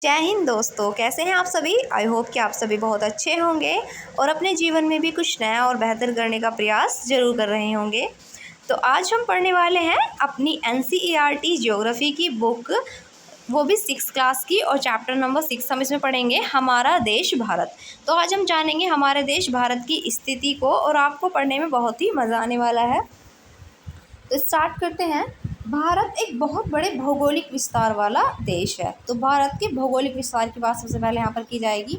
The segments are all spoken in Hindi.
जय हिंद दोस्तों, कैसे हैं आप सभी। आई होप कि आप सभी बहुत अच्छे होंगे और अपने जीवन में भी कुछ नया और बेहतर करने का प्रयास ज़रूर कर रहे होंगे। तो आज हम पढ़ने वाले हैं अपनी NCERT ज्योग्राफी की बुक, वो भी 6 क्लास की, और चैप्टर नंबर 6 हम इसमें पढ़ेंगे हमारा देश भारत। तो आज हम जानेंगे हमारे देश भारत की स्थिति को और आपको पढ़ने में बहुत ही मज़ा आने वाला है। तो स्टार्ट करते हैं। भारत एक बहुत बड़े भौगोलिक विस्तार वाला देश है। तो भारत के भौगोलिक विस्तार की बात सबसे पहले यहाँ पर की जाएगी।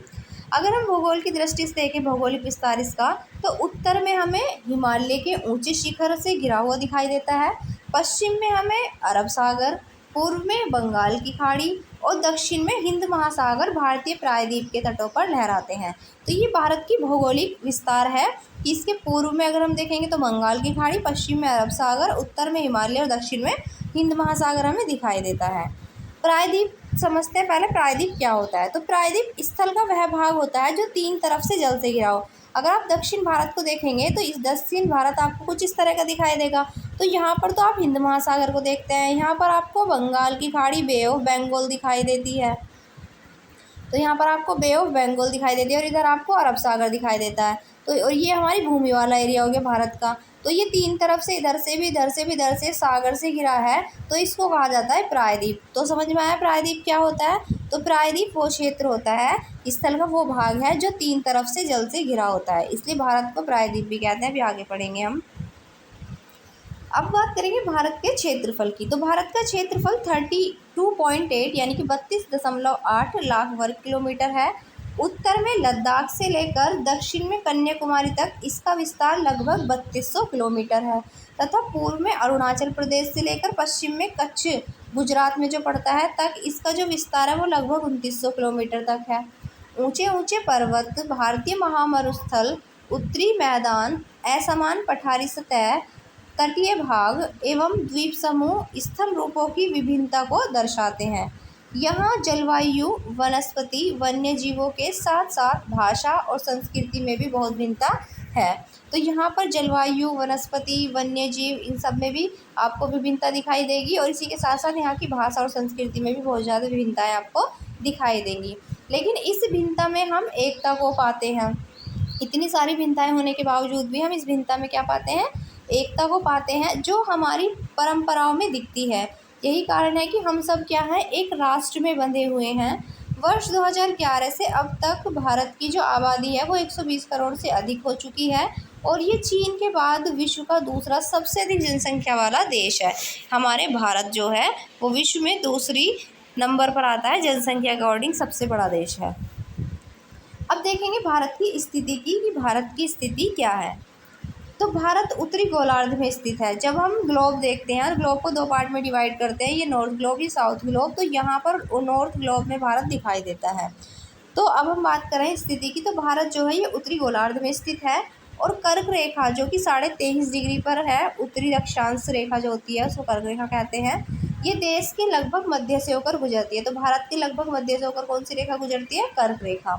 अगर हम भूगोल की दृष्टि से देखें भौगोलिक विस्तार इसका, तो उत्तर में हमें हिमालय के ऊंचे शिखर से घिरा हुआ दिखाई देता है, पश्चिम में हमें अरब सागर, पूर्व में बंगाल की खाड़ी और दक्षिण में हिंद महासागर भारतीय प्रायद्वीप के तटों पर लहराते हैं। तो ये भारत की भौगोलिक विस्तार है कि इसके पूर्व में अगर हम देखेंगे तो बंगाल की खाड़ी, पश्चिम में अरब सागर, उत्तर में हिमालय और दक्षिण में हिंद महासागर हमें दिखाई देता है। प्रायद्वीप समझते हैं पहले, प्रायद्वीप क्या होता है। तो प्रायद्वीप स्थल का वह भाग होता है जो 3 तरफ से जल से घिरा हो। अगर आप दक्षिण भारत को देखेंगे तो इस दक्षिण भारत आपको कुछ इस तरह का दिखाई देगा। तो यहाँ पर तो आप हिंद महासागर को देखते हैं, यहाँ पर आपको बंगाल की खाड़ी, बे ऑफ बंगाल दिखाई देती है। तो यहाँ पर आपको बे ऑफ बंगाल दिखाई देती है और इधर आपको अरब सागर दिखाई देता है। तो और ये हमारी भूमि वाला एरिया हो गया भारत का। तो ये 3 तरफ से, इधर से भी, इधर से भी, इधर से सागर से घिरा है, तो इसको कहा जाता है प्रायद्वीप। तो समझ में आया प्रायद्वीप क्या होता है। तो प्रायद्वीप वो क्षेत्र होता है, स्थल का वो भाग है जो 3 तरफ से जल से घिरा होता है, इसलिए भारत को प्रायद्वीप भी कहते हैं। अभी आगे पढ़ेंगे हम। अब बात करेंगे भारत के क्षेत्रफल की। तो भारत का क्षेत्रफल 32.8 यानी कि 32.8 लाख वर्ग किलोमीटर है। उत्तर में लद्दाख से लेकर दक्षिण में कन्याकुमारी तक इसका विस्तार लगभग 3200 किलोमीटर है, तथा पूर्व में अरुणाचल प्रदेश से लेकर पश्चिम में कच्छ, गुजरात में जो पड़ता है, तक इसका जो विस्तार है वो लगभग 2900 किलोमीटर तक है। ऊंचे ऊंचे पर्वत, भारतीय महामरुस्थल, उत्तरी मैदान, असमान पठारी सतह, तटीय भाग एवं द्वीप समूह स्थल रूपों की विभिन्नता को दर्शाते हैं। यहाँ जलवायु, वनस्पति, वन्य जीवों के साथ साथ भाषा और संस्कृति में भी बहुत भिन्नता है। तो यहाँ पर जलवायु, वनस्पति, वन्य जीव, इन सब में भी आपको विभिन्नता दिखाई देगी और इसी के साथ साथ यहाँ की भाषा और संस्कृति में भी बहुत ज़्यादा विभिन्नताएँ आपको दिखाई देंगी। लेकिन इस भिन्नता में हम एकता को पाते हैं। इतनी सारी भिन्नताएँ होने के बावजूद भी हम इस भिन्नता में क्या पाते हैं, एकता को पाते हैं, जो हमारी परंपराओं में दिखती है। यही कारण है कि हम सब क्या है, एक राष्ट्र में बंधे हुए हैं। वर्ष 2011 से अब तक भारत की जो आबादी है वो 120 करोड़ से अधिक हो चुकी है और ये चीन के बाद विश्व का दूसरा सबसे अधिक जनसंख्या वाला देश है। हमारे भारत जो है वो विश्व में दूसरी नंबर पर आता है, जनसंख्या के अकॉर्डिंग सबसे बड़ा देश है। अब देखेंगे भारत की स्थिति की, कि भारत की स्थिति क्या है। तो भारत उत्तरी गोलार्ध में स्थित है। जब हम ग्लोब देखते हैं, ग्लोब को 2 पार्ट में डिवाइड करते हैं, ये नॉर्थ ग्लोब, ये साउथ ग्लोब, तो यहाँ पर नॉर्थ ग्लोब में भारत दिखाई देता है। तो अब हम बात करें स्थिति की, तो भारत जो है ये उत्तरी गोलार्ध में स्थित है और कर्क रेखा जो कि 23.5 डिग्री पर है, उत्तरी अक्षांश रेखा जो होती है उसको कर्क रेखा कहते हैं। ये देश के लगभग मध्य से होकर गुजरती है। तो भारत के लगभग मध्य से होकर कौन सी रेखा गुजरती है, कर्क रेखा।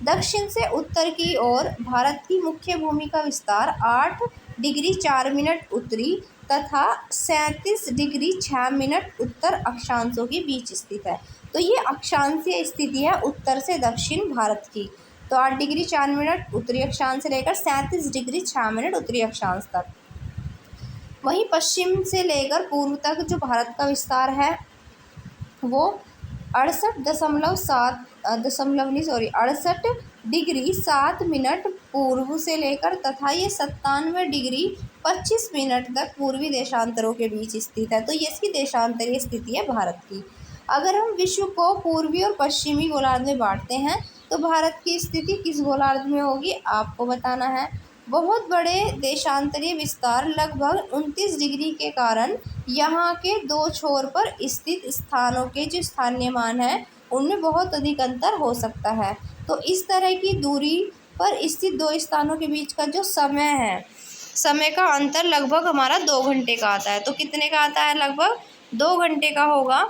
दक्षिण से उत्तर की ओर भारत की मुख्य भूमि का विस्तार 8 डिग्री 4 मिनट उत्तरी तथा 37 डिग्री 6 मिनट उत्तर अक्षांशों के बीच स्थित है। तो ये अक्षांशीय स्थिति है उत्तर से दक्षिण भारत की। तो 8 डिग्री 4 मिनट उत्तरी अक्षांश से लेकर 37 डिग्री 6 मिनट उत्तरी अक्षांश तक। वहीं पश्चिम से लेकर पूर्व तक जो भारत का विस्तार है वो 68 डिग्री 7 मिनट पूर्व से लेकर तथा ये 97 डिग्री 25 मिनट तक पूर्वी देशांतरों के बीच स्थित है। तो ये इसकी देशांतरीय स्थिति है भारत की। अगर हम विश्व को पूर्वी और पश्चिमी गोलार्ध में बांटते हैं तो भारत की स्थिति किस गोलार्ध में होगी आपको बताना है। बहुत बड़े देशांतरीय विस्तार लगभग 29 डिग्री के कारण यहाँ के 2 छोर पर स्थित स्थानों के जो स्थानीय मान हैं उनमें बहुत अधिक अंतर हो सकता है। तो इस तरह की दूरी पर स्थित 2 स्थानों के बीच का जो समय है, समय का अंतर लगभग हमारा 2 घंटे का आता है। तो कितने का आता है, लगभग 2 घंटे का होगा।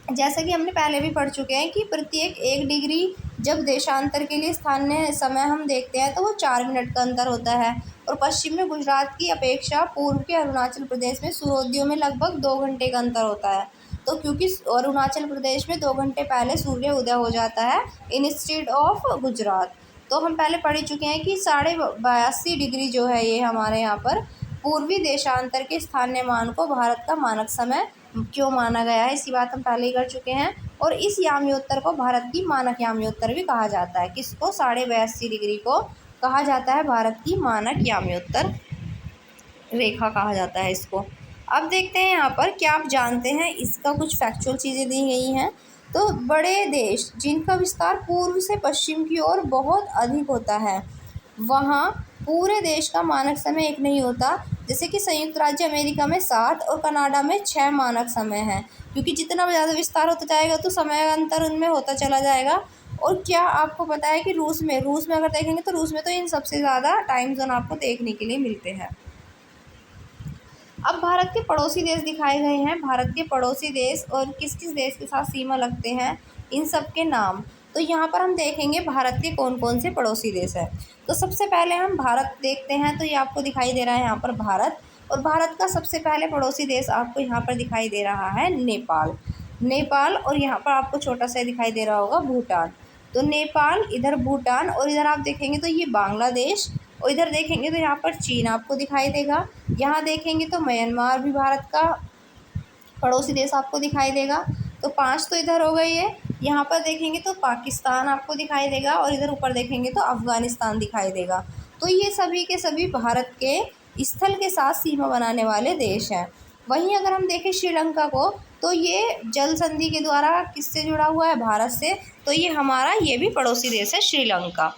जैसा कि हमने पहले भी पढ़ चुके हैं कि प्रत्येक 1 डिग्री जब देशांतर के लिए स्थानीय समय हम देखते हैं तो वो 4 मिनट का अंतर होता है। और पश्चिम में गुजरात की अपेक्षा पूर्व के अरुणाचल प्रदेश में सूर्योदयों में लगभग 2 घंटे का अंतर होता है। तो क्योंकि अरुणाचल प्रदेश में 2 घंटे पहले सूर्य उदय हो जाता है इंस्टेड ऑफ गुजरात। तो हम पहले पढ़ चुके हैं कि 82.5 डिग्री जो है ये हमारे यहाँ पर पूर्वी देशांतर के स्थानीय मान को भारत का मानक समय क्यों माना गया है, इसकी बात हम पहले ही कर चुके हैं। और इस याम्योत्तर को भारत की मानक याम्योत्तर भी कहा जाता है। किसको? 82.5 डिग्री को कहा जाता है भारत की मानक याम्योत्तर रेखा कहा जाता है इसको। अब देखते हैं यहाँ पर क्या आप जानते हैं, इसका कुछ फैक्चुअल चीज़ें दी गई हैं। तो बड़े देश जिनका विस्तार पूर्व से पश्चिम की ओर बहुत अधिक होता है, वहाँ पूरे देश का मानक समय एक नहीं होता। जैसे कि संयुक्त राज्य अमेरिका में 7 और कनाडा में 6 मानक समय हैं, क्योंकि जितना ज़्यादा विस्तार होता जाएगा तो समय अंतर उनमें होता चला जाएगा। और क्या आपको पता है कि रूस में अगर देखेंगे तो रूस में तो इन सबसे ज़्यादा टाइम जोन आपको देखने के लिए मिलते हैं। अब भारत के पड़ोसी देश दिखाए गए हैं। भारत के पड़ोसी देश और किस किस देश के साथ सीमा लगते हैं, इन सब के नाम। तो यहाँ पर हम देखेंगे भारत के कौन कौन से पड़ोसी देश हैं। तो सबसे पहले हम भारत देखते हैं। तो ये आपको दिखाई दे रहा है यहाँ पर भारत, और भारत का सबसे पहले पड़ोसी देश आपको यहाँ पर दिखाई दे रहा है नेपाल। और यहाँ पर आपको छोटा सा दिखाई दे रहा होगा भूटान। तो नेपाल, इधर भूटान, और इधर आप देखेंगे तो ये बांग्लादेश, और इधर देखेंगे तो यहाँ पर चीन आपको दिखाई देगा। यहाँ देखेंगे तो म्यांमार भी भारत का पड़ोसी देश आपको दिखाई देगा। तो 5 तो इधर हो गई है। यहाँ पर देखेंगे तो पाकिस्तान आपको दिखाई देगा, और इधर ऊपर देखेंगे तो अफ़गानिस्तान दिखाई देगा। तो ये सभी के सभी भारत के स्थल के साथ सीमा बनाने वाले देश हैं। वहीं अगर हम देखें श्रीलंका को, तो ये जल संधि के द्वारा किससे जुड़ा हुआ है? भारत से। तो ये हमारा ये भी पड़ोसी देश है श्रीलंका।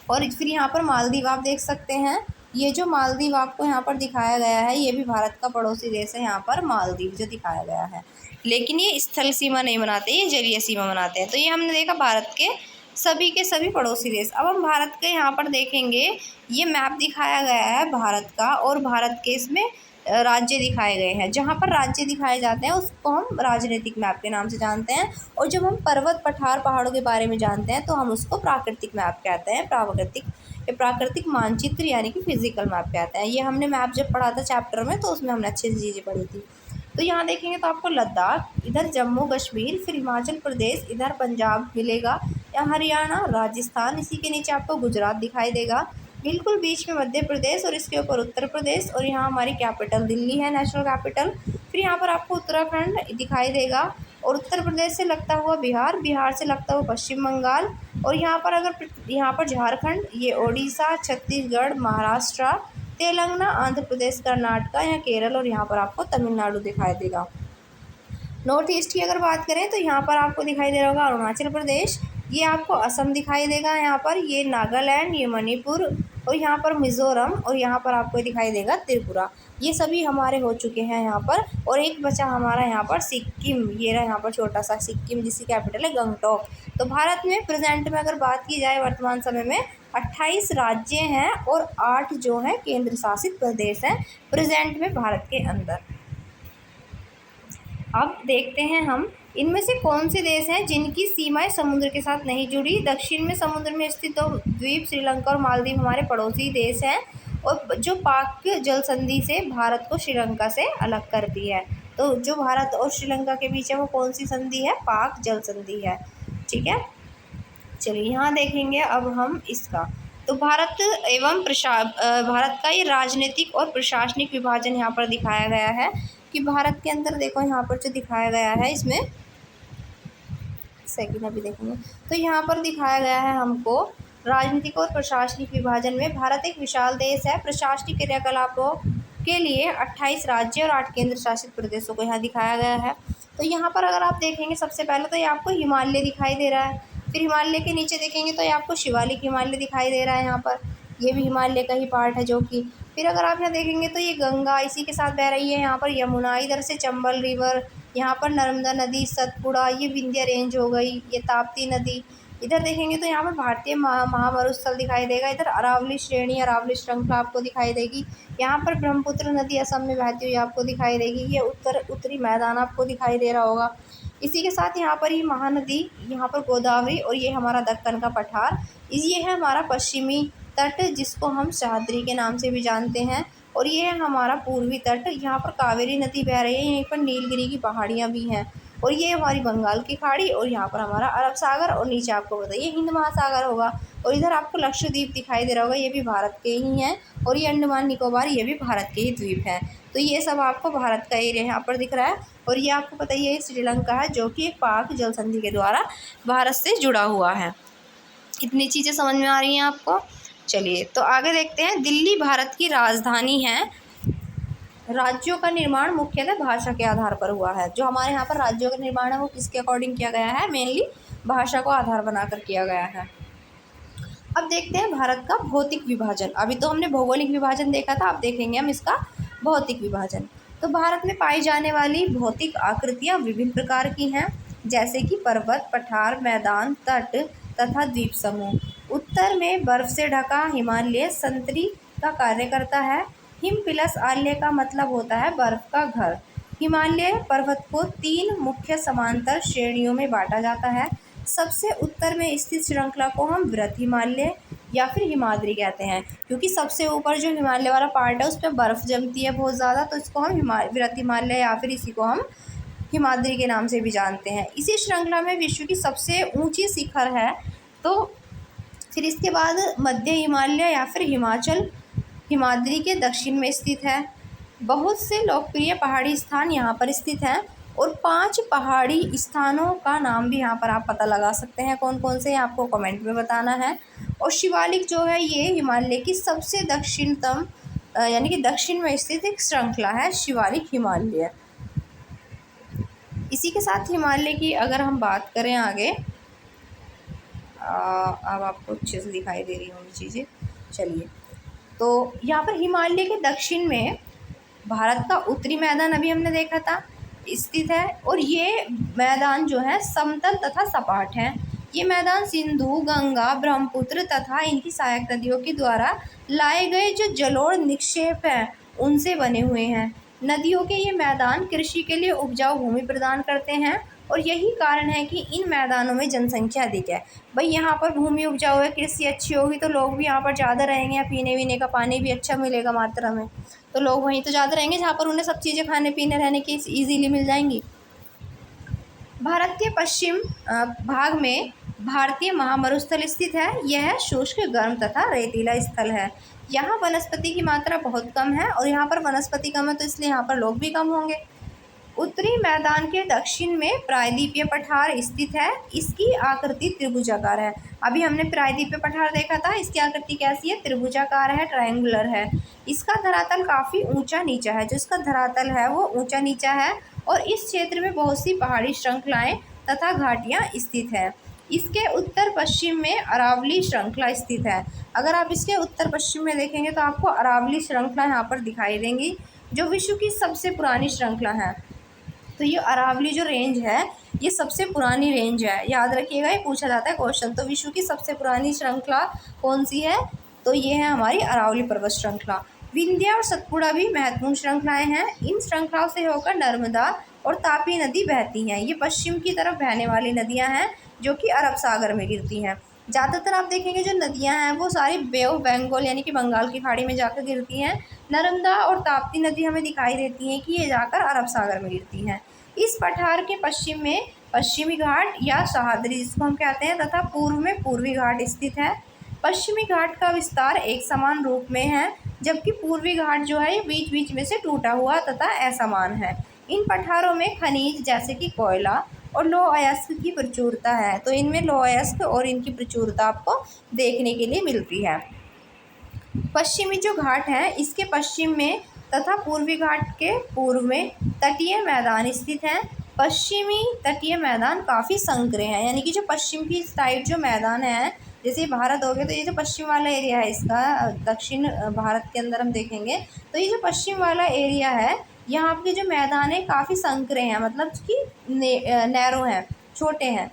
और फिर यहाँ पर मालदीव आप देख सकते हैं। ये जो मालदीव आपको यहाँ पर दिखाया गया है, ये भी भारत का पड़ोसी देश है। यहाँ पर मालदीव जो दिखाया गया है, लेकिन ये स्थल सीमा नहीं बनाते, ये जलीय सीमा बनाते हैं। तो ये हमने देखा भारत के सभी पड़ोसी देश। अब हम भारत के यहाँ पर देखेंगे, ये मैप दिखाया गया है भारत का, और भारत के इसमें राज्य दिखाए गए हैं। जहाँ पर राज्य दिखाए जाते हैं उसको हम राजनीतिक मैप के नाम से जानते हैं, और जब हम पर्वत पठार पहाड़ों के बारे में जानते हैं तो हम उसको प्राकृतिक मैप कहते हैं। प्राकृतिक मानचित्र यानी कि फिजिकल मैप कहते हैं। ये हमने मैप जब पढ़ा था चैप्टर में, तो उसमें हमने अच्छे से चीज़ें पढ़ी थी। तो यहाँ देखेंगे तो आपको लद्दाख, इधर जम्मू कश्मीर, फिर हिमाचल प्रदेश, इधर पंजाब मिलेगा, या हरियाणा, राजस्थान, इसी के नीचे आपको गुजरात दिखाई देगा, बिल्कुल बीच में मध्य प्रदेश, और इसके ऊपर उत्तर प्रदेश, और यहाँ हमारी कैपिटल दिल्ली है, नेशनल कैपिटल। फिर यहाँ पर आपको उत्तराखंड दिखाई देगा, और उत्तर प्रदेश से लगता हुआ बिहार, बिहार से लगता हुआ पश्चिम बंगाल, और यहाँ पर झारखंड, ये ओडिशा, छत्तीसगढ़, महाराष्ट्र, तेलंगाना, आंध्र प्रदेश, कर्नाटक या केरल, और यहाँ पर आपको तमिलनाडु दिखाई देगा। नॉर्थ ईस्ट की अगर बात करें तो यहाँ पर आपको दिखाई दे रहा होगा अरुणाचल प्रदेश, ये आपको असम दिखाई देगा, यहाँ पर ये नागालैंड, ये मणिपुर, और यहाँ पर मिज़ोरम, और यहाँ पर आपको दिखाई देगा त्रिपुरा। ये सभी हमारे हो चुके हैं यहाँ पर। और एक बचा हमारा यहाँ पर सिक्किम, ये रहा यहाँ पर छोटा सा सिक्किम, जिसकी कैपिटल है गंगटोक। तो भारत में प्रेजेंट में अगर बात की जाए वर्तमान समय में 28 राज्य हैं और 8 जो हैं केंद्र शासित प्रदेश हैं प्रेजेंट में भारत के अंदर। अब देखते हैं हम इनमें से कौन से देश हैं जिनकी सीमाएं समुद्र के साथ नहीं जुड़ी। दक्षिण में समुद्र में स्थित 2 द्वीप श्रीलंका और मालदीव हमारे पड़ोसी देश हैं, और जो पाक जल संधि से भारत को श्रीलंका से अलग करती है। तो जो भारत और श्रीलंका के बीच है वो कौन सी संधि है? पाक जल संधि है। ठीक है, चलिए यहाँ देखेंगे अब हम इसका। तो भारत का ये राजनीतिक और प्रशासनिक विभाजन यहाँ पर दिखाया गया है कि भारत के अंदर देखो यहाँ पर जो दिखाया गया है, इसमें सेकंड अभी देखेंगे तो यहाँ पर दिखाया गया है हमको राजनीतिक और प्रशासनिक विभाजन में भारत एक विशाल देश है। प्रशासनिक क्रियाकलापों के लिए 28 राज्य और 8 केंद्र शासित प्रदेशों को यहाँ दिखाया गया है। तो यहाँ पर अगर आप देखेंगे सबसे पहले तो ये आपको हिमालय दिखाई दे रहा है, फिर हिमालय के नीचे देखेंगे तो ये आपको शिवालिक हिमालय दिखाई दे रहा है। यहाँ पर ये भी हिमालय का ही पार्ट है जो कि, फिर अगर आप यहाँ देखेंगे तो ये गंगा इसी के साथ बह रही है। यहाँ पर यमुना, इधर से चंबल रिवर, यहाँ पर नर्मदा नदी, सतपुड़ा, ये विंध्य रेंज हो गई, ये ताप्ती नदी। इधर देखेंगे तो यहाँ पर भारतीय महामरुस्थल दिखाई देगा। इधर अरावली श्रेणी, अरावली श्रृंखला आपको दिखाई देगी। यहाँ पर ब्रह्मपुत्र नदी असम में बहती हुई आपको दिखाई देगी। ये उत्तरी मैदान आपको दिखाई दे रहा होगा। इसी के साथ यहाँ पर ये महानदी, यहाँ पर गोदावरी, और ये हमारा दक्कन का पठार, ये है हमारा पश्चिमी तट जिसको हम सह्याद्री के नाम से भी जानते हैं। और ये है हमारा पूर्वी तट। यहाँ पर कावेरी नदी बह रही है, यहीं पर नीलगिरी की पहाड़ियाँ भी हैं। और ये हमारी बंगाल की खाड़ी, और यहाँ पर हमारा अरब सागर, और नीचे आपको बताइए हिंद महासागर होगा। और इधर आपको लक्षद्वीप दिखाई दे रहा होगा, ये भी भारत के ही हैं। और ये अंडमान निकोबार, ये भी भारत के ही द्वीप हैं। तो ये सब आपको भारत का एरिया यहाँ पर दिख रहा है। और ये आपको पता ही है श्रीलंका है, जो कि एक पाक जल संधि के द्वारा भारत से जुड़ा हुआ है। इतनी चीज़ें समझ में आ रही हैं आपको। चलिए तो आगे देखते हैं। दिल्ली भारत की राजधानी है। राज्यों का निर्माण मुख्यतः भाषा के आधार पर हुआ है। जो हमारे यहाँ पर राज्यों का निर्माण है वो किसके अकॉर्डिंग किया गया है? मेनली भाषा को आधार बनाकर किया गया है। अब देखते हैं भारत का भौतिक विभाजन। अभी तो हमने भौगोलिक विभाजन देखा था, अब देखेंगे हम इसका भौतिक विभाजन। तो भारत में पाई जाने वाली भौतिक आकृतियाँ विभिन्न प्रकार की हैं, जैसे कि पर्वत, पठार, मैदान, तट तथा द्वीप समूह। उत्तर में बर्फ से ढका हिमालय संतरी का कार्य करता है। हिम प्लस आल्य का मतलब होता है बर्फ का घर। हिमालय पर्वत को 3 मुख्य समांतर श्रेणियों में बांटा जाता है। सबसे उत्तर में स्थित श्रृंखला को हम वृहत हिमालय या फिर हिमाद्री कहते हैं, क्योंकि सबसे ऊपर जो हिमालय वाला पार्ट है उस पर बर्फ़ जमती है बहुत ज़्यादा, तो इसको हम वृहत हिमालय या फिर इसी को हम हिमाद्री के नाम से भी जानते हैं। इसी श्रृंखला में विश्व की सबसे ऊंची शिखर है। तो फिर इसके बाद मध्य हिमालय या फिर हिमाचल हिमाद्री के दक्षिण में स्थित है। बहुत से लोकप्रिय पहाड़ी स्थान यहाँ पर स्थित हैं, और 5 पहाड़ी स्थानों का नाम भी यहाँ पर आप पता लगा सकते हैं कौन कौन से, आपको कमेंट में बताना है। और शिवालिक जो है ये हिमालय की सबसे दक्षिणतम यानी कि दक्षिण में स्थित एक श्रृंखला है शिवालिक हिमालय। इसी के साथ हिमालय की अगर हम बात करें आगे, अब आपको अच्छे से दिखाई दे रही होंगी चीज़ें। चलिए तो यहाँ पर हिमालय के दक्षिण में भारत का उत्तरी मैदान अभी हमने देखा था स्थित है, और ये मैदान जो है समतल तथा सपाट है। ये मैदान सिंधु, गंगा, ब्रह्मपुत्र तथा इनकी सहायक नदियों के द्वारा लाए गए जो जलोढ़ निक्षेप हैं उनसे बने हुए हैं। नदियों के ये मैदान कृषि के लिए उपजाऊ भूमि प्रदान करते हैं, और यही कारण है कि इन मैदानों में जनसंख्या अधिक है। भाई यहाँ पर भूमि उपजाऊ है, कृषि अच्छी होगी तो लोग भी यहाँ पर ज़्यादा रहेंगे, पीने वीने का पानी भी अच्छा मिलेगा मात्रा में, तो लोग वहीं तो ज़्यादा रहेंगे जहाँ पर उन्हें सब चीज़ें खाने पीने रहने की ईजीली मिल जाएंगी। भारत के पश्चिम भाग में भारतीय महामरुस्थल स्थित है। यह शुष्क, गर्म तथा रेतीला स्थल है। यहाँ वनस्पति की मात्रा बहुत कम है, और यहाँ पर वनस्पति कम है तो इसलिए यहाँ पर लोग भी कम होंगे। उत्तरी मैदान के दक्षिण में प्रायद्वीपीय पठार स्थित है। इसकी आकृति त्रिभुजाकार है। अभी हमने प्रायद्वीपीय पठार देखा था, इसकी आकृति कैसी है? त्रिभुजाकार है, ट्रायंगुलर है। इसका धरातल काफ़ी ऊंचा नीचा है, जो इसका धरातल है वो ऊंचा नीचा है, और इस क्षेत्र में बहुत सी पहाड़ी श्रृंखलाएं तथा घाटियां स्थित है। इसके उत्तर पश्चिम में अरावली श्रृंखला स्थित है। अगर आप इसके उत्तर पश्चिम में देखेंगे तो आपको अरावली श्रृंखला यहाँ पर दिखाई देंगी, जो विश्व की सबसे पुरानी श्रृंखला है। तो ये अरावली जो रेंज है ये सबसे पुरानी रेंज है, याद रखिएगा, ये पूछा जाता है क्वेश्चन। तो विश्व की सबसे पुरानी श्रृंखला कौन सी है? तो ये है हमारी अरावली पर्वत श्रृंखला। विंध्य और सतपुड़ा भी महत्वपूर्ण श्रृंखलाएं हैं। इन श्रृंखलाओं से होकर नर्मदा और तापी नदी बहती हैं। ये पश्चिम की तरफ बहने वाली नदियाँ हैं जो कि अरब सागर में गिरती हैं। ज़्यादातर आप देखेंगे जो नदियां हैं वो सारी बे ऑफ बंगाल यानी कि बंगाल की खाड़ी में जाकर गिरती हैं। नर्मदा और ताप्ती नदी हमें दिखाई देती हैं कि ये जाकर अरब सागर में गिरती हैं। इस पठार के पश्चिम में पश्चिमी घाट या सह्याद्री जिसको हम कहते हैं, तथा पूर्व में पूर्वी घाट स्थित है। पश्चिमी घाट का विस्तार एक समान रूप में है, जबकि पूर्वी घाट जो है ये बीच बीच में से टूटा हुआ तथा असमान है। इन पठारों में खनिज जैसे कि कोयला और लौह अयस्क की प्रचुरता है। तो इनमें लौह अयस्क और इनकी प्रचुरता आपको देखने के लिए मिलती है। पश्चिमी जो घाट है इसके पश्चिम में तथा पूर्वी घाट के पूर्व में तटीय मैदान स्थित हैं। पश्चिमी तटीय मैदान काफ़ी संकरे हैं, यानी कि जो पश्चिम की साइड जो मैदान है, जैसे भारत हो गया तो ये जो पश्चिम वाला एरिया है इसका, दक्षिण भारत के अंदर हम देखेंगे तो ये जो पश्चिम वाला एरिया है यहाँ के जो मैदान है काफ़ी संकरे हैं, मतलब कि नैरो हैं, छोटे हैं।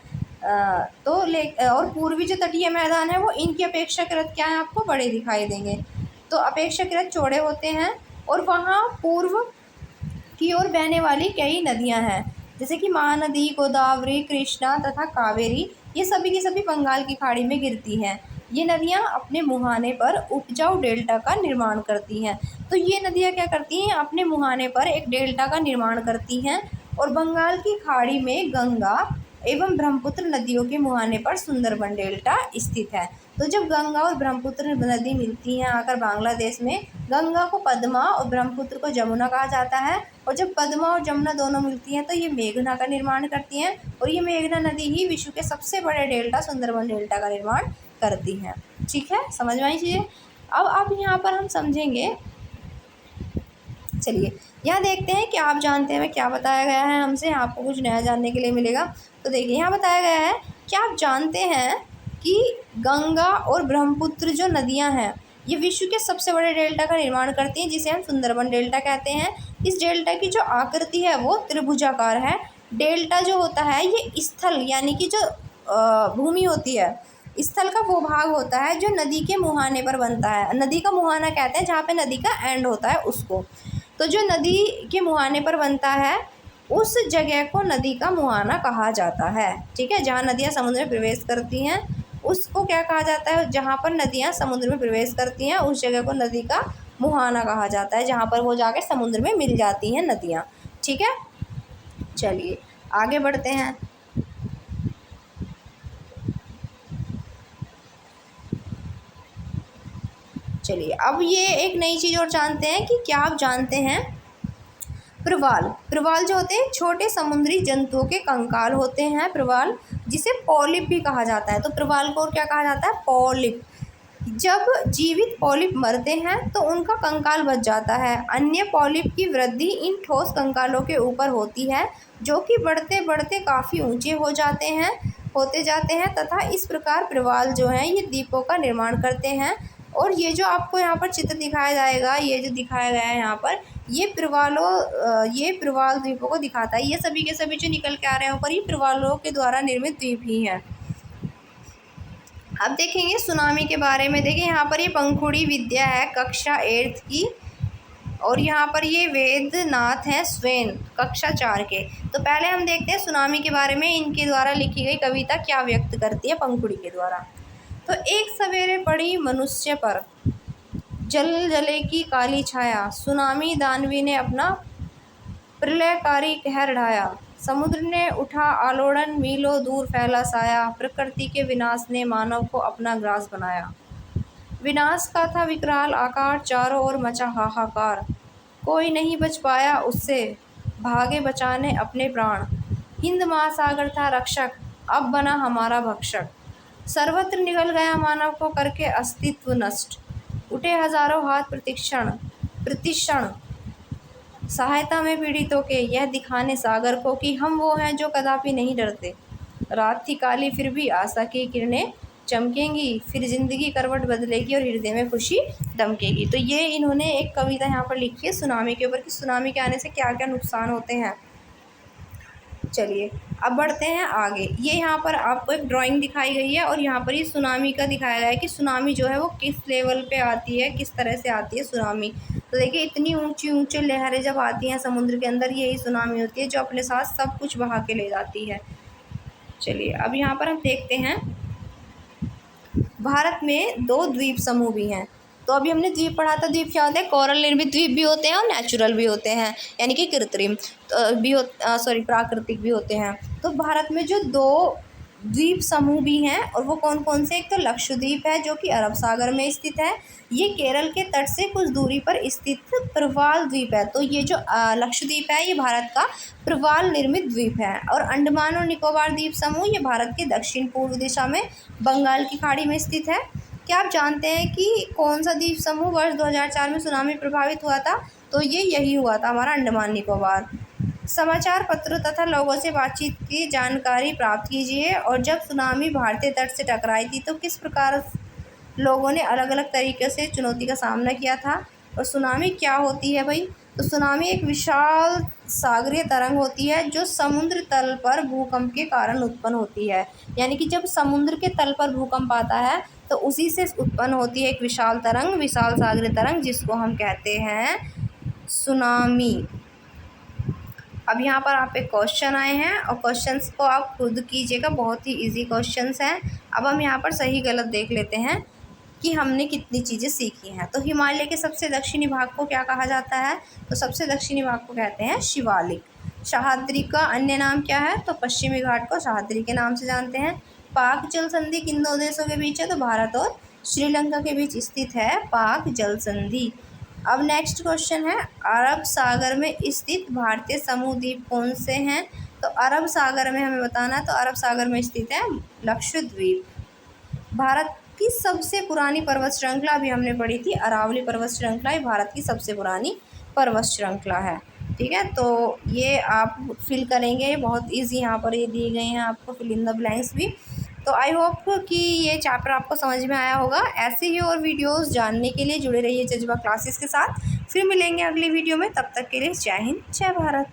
और पूर्वी जो तटीय मैदान है वो इनकी अपेक्षाकृत क्या है, आपको बड़े दिखाई देंगे। तो अपेक्षाकृत चौड़े होते हैं, और वहाँ पूर्व की ओर बहने वाली कई नदियाँ हैं, जैसे कि महानदी, गोदावरी, कृष्णा तथा कावेरी। ये सभी की सभी बंगाल की खाड़ी में गिरती हैं। ये नदियाँ अपने मुहाने पर उपजाऊ डेल्टा का निर्माण करती हैं। तो ये नदियाँ क्या करती हैं, अपने मुहाने पर एक डेल्टा का निर्माण करती हैं और बंगाल की खाड़ी में गंगा एवं ब्रह्मपुत्र नदियों के मुहाने पर सुंदरबन डेल्टा स्थित है। तो जब गंगा और ब्रह्मपुत्र नदी मिलती हैं आकर बांग्लादेश में, गंगा को पद्मा और ब्रह्मपुत्र को जमुना कहा जाता है। और जब पद्मा और जमुना दोनों मिलती हैं तो ये मेघना का निर्माण करती हैं और ये मेघना नदी ही विश्व के सबसे बड़े डेल्टा सुंदरबन डेल्टा का निर्माण करती हैं। ठीक है, समझ में आई चीज़ें। अब यहाँ पर हम समझेंगे, चलिए यहाँ देखते हैं कि आप जानते हैं क्या बताया गया है हमसे, आपको कुछ नया जानने के लिए मिलेगा। तो देखिए यहाँ बताया गया है कि आप जानते हैं कि गंगा और ब्रह्मपुत्र जो नदियाँ हैं ये विश्व के सबसे बड़े डेल्टा का निर्माण करती हैं, जिसे हम सुंदरबन डेल्टा कहते हैं। इस डेल्टा की जो आकृति है वो त्रिभुजाकार है। डेल्टा जो होता है ये स्थल यानी कि जो भूमि होती है, स्थल का वो भाग होता है जो नदी के मुहाने पर बनता है। नदी का मुहाना कहते हैं जहाँ पे नदी का एंड होता है उसको। तो जो नदी के मुहाने पर बनता है उस जगह को नदी का मुहाना कहा जाता है। ठीक है, जहाँ नदियाँ समुद्र में प्रवेश करती हैं उसको क्या कहा जाता है, जहाँ पर नदियाँ समुद्र में प्रवेश करती हैं उस जगह को नदी का मुहाना कहा जाता है, जहाँ पर वो जाके समुद्र में मिल जाती हैं नदियाँ। ठीक है, चलिए आगे बढ़ते हैं। चलिए अब ये एक नई चीज़ और जानते हैं कि क्या आप जानते हैं प्रवाल जो होते हैं छोटे समुद्री जंतुओं के कंकाल होते हैं प्रवाल, जिसे पॉलिप भी कहा जाता है। तो प्रवाल को और क्या कहा जाता है, पॉलिप। जब जीवित पॉलिप मरते हैं तो उनका कंकाल बच जाता है। अन्य पॉलिप की वृद्धि इन ठोस कंकालों के ऊपर होती है जो कि बढ़ते बढ़ते काफ़ी ऊंचे होते जाते हैं तथा इस प्रकार प्रवाल जो हैं ये द्वीपों का निर्माण करते हैं। और ये जो आपको यहाँ पर चित्र दिखाया जाएगा, ये जो दिखाया गया है यहाँ पर, ये प्रवाल द्वीपों को दिखाता है। ये सभी के सभी जो निकल के आ रहे हैं ऊपर, ये प्रवालों के द्वारा निर्मित द्वीप ही हैं। अब देखेंगे सुनामी के बारे में। देखिए यहाँ पर ये पंखुड़ी विद्या है कक्षा 8 की, और यहाँ पर ये वेदनाथ हैं स्वेन कक्षा 4 के। तो पहले हम देखते हैं सुनामी के बारे में, इनके द्वारा लिखी गई कविता क्या व्यक्त करती है पंखुड़ी के द्वारा। तो एक सवेरे पड़ी मनुष्य पर जले की काली छाया, सुनामी दानवी ने अपना प्रलयकारी कहर ढाया। समुद्र ने उठा आलोड़न, मीलों दूर फैला साया, प्रकृति के विनाश ने मानव को अपना ग्रास बनाया। विनाश का था विकराल आकार, चारों ओर मचा हाहाकार, कोई नहीं बच पाया उससे, भागे बचाने अपने प्राण। हिंद महासागर था रक्षक, अब बना हमारा भक्षक, सर्वत्र निगल गया मानव को करके अस्तित्व नष्ट। उठे हजारों हाथ प्रतिक्षण सहायता में पीड़ितों के, यह दिखाने सागर को कि हम वो हैं जो कदापि नहीं डरते। रात थी काली फिर भी आशा की किरणें चमकेंगी, फिर जिंदगी करवट बदलेगी और हृदय में खुशी दमकेगी। तो ये इन्होंने एक कविता यहाँ पर लिखी है सुनामी के ऊपर कि सुनामी के आने से क्या क्या नुकसान होते हैं। चलिए अब बढ़ते हैं आगे। ये यहाँ पर आपको एक ड्राइंग दिखाई गई है और यहाँ पर ये सुनामी का दिखाया गया है कि सुनामी जो है वो किस लेवल पे आती है, किस तरह से आती है सुनामी। तो देखिए इतनी ऊंची लहरें जब आती हैं समुद्र के अंदर, यही सुनामी होती है जो अपने साथ सब कुछ बहा के ले जाती है। चलिए अब यहाँ पर हम देखते हैं भारत में 2 द्वीप समूह भी हैं। तो अभी हमने द्वीप पढ़ा था, द्वीप क्या होते हैं, कोरल निर्मित द्वीप भी होते हैं और नेचुरल भी होते हैं, यानी कि कृत्रिम भी प्राकृतिक भी होते हैं। तो भारत में जो 2 द्वीप समूह भी हैं और वो कौन कौन से, एक तो लक्षद्वीप है जो कि अरब सागर में स्थित है, ये केरल के तट से कुछ दूरी पर स्थित प्रवाल द्वीप है। तो ये जो लक्षद्वीप है ये भारत का प्रवाल निर्मित द्वीप है। और अंडमान और निकोबार द्वीप समूह ये भारत के दक्षिण पूर्व दिशा में बंगाल की खाड़ी में स्थित है। क्या आप जानते हैं कि कौन सा द्वीप समूह वर्ष 2004 में सुनामी प्रभावित हुआ था? तो ये यही हुआ था, हमारा अंडमान निकोबार। समाचार पत्रों तथा लोगों से बातचीत की जानकारी प्राप्त कीजिए। और जब सुनामी भारतीय तट से टकराई थी तो किस प्रकार लोगों ने अलग अलग तरीके से चुनौती का सामना किया था। और सुनामी क्या होती है भाई? तो सुनामी एक विशाल सागरीय तरंग होती है जो समुद्र तल पर भूकंप के कारण उत्पन्न होती है। यानी कि जब समुद्र के तल पर भूकंप आता है तो उसी से उत्पन्न होती है एक विशाल तरंग, विशाल सागरीय तरंग, जिसको हम कहते हैं सुनामी। अब यहाँ पर आप एक क्वेश्चन आए हैं और क्वेश्चंस को आप खुद कीजिएगा, बहुत ही इजी क्वेश्चंस हैं। अब हम यहाँ पर सही गलत देख लेते हैं कि हमने कितनी चीज़ें सीखी हैं। तो हिमालय के सबसे दक्षिणी भाग को क्या कहा जाता है? तो सबसे दक्षिणी भाग को कहते हैं शिवालिक। सह्याद्री का अन्य नाम क्या है? तो पश्चिमी घाट को सह्याद्री के नाम से जानते हैं। पाक जल संधि किन दो देशों के बीच है? तो भारत और श्रीलंका के बीच स्थित है पाक जल संधि। अब नेक्स्ट क्वेश्चन है, अरब सागर में स्थित भारतीय समूह द्वीप कौन से हैं? तो अरब सागर में हमें बताना है, तो अरब सागर में स्थित है लक्षद्वीप। भारत की सबसे पुरानी पर्वत श्रृंखला अभी हमने पढ़ी थी, अरावली पर्वत श्रृंखला ये भारत की सबसे पुरानी पर्वत श्रृंखला है। ठीक है, तो ये आप फिल करेंगे, बहुत इजी यहाँ पर ये दिए गए हैं आपको फिल इन द ब्लैंक्स भी। तो आई होप कि ये चैप्टर आपको समझ में आया होगा। ऐसे ही और वीडियोस जानने के लिए जुड़े रहिए जज्बा क्लासेस के साथ। फिर मिलेंगे अगली वीडियो में, तब तक के लिए जय हिंद जय भारत।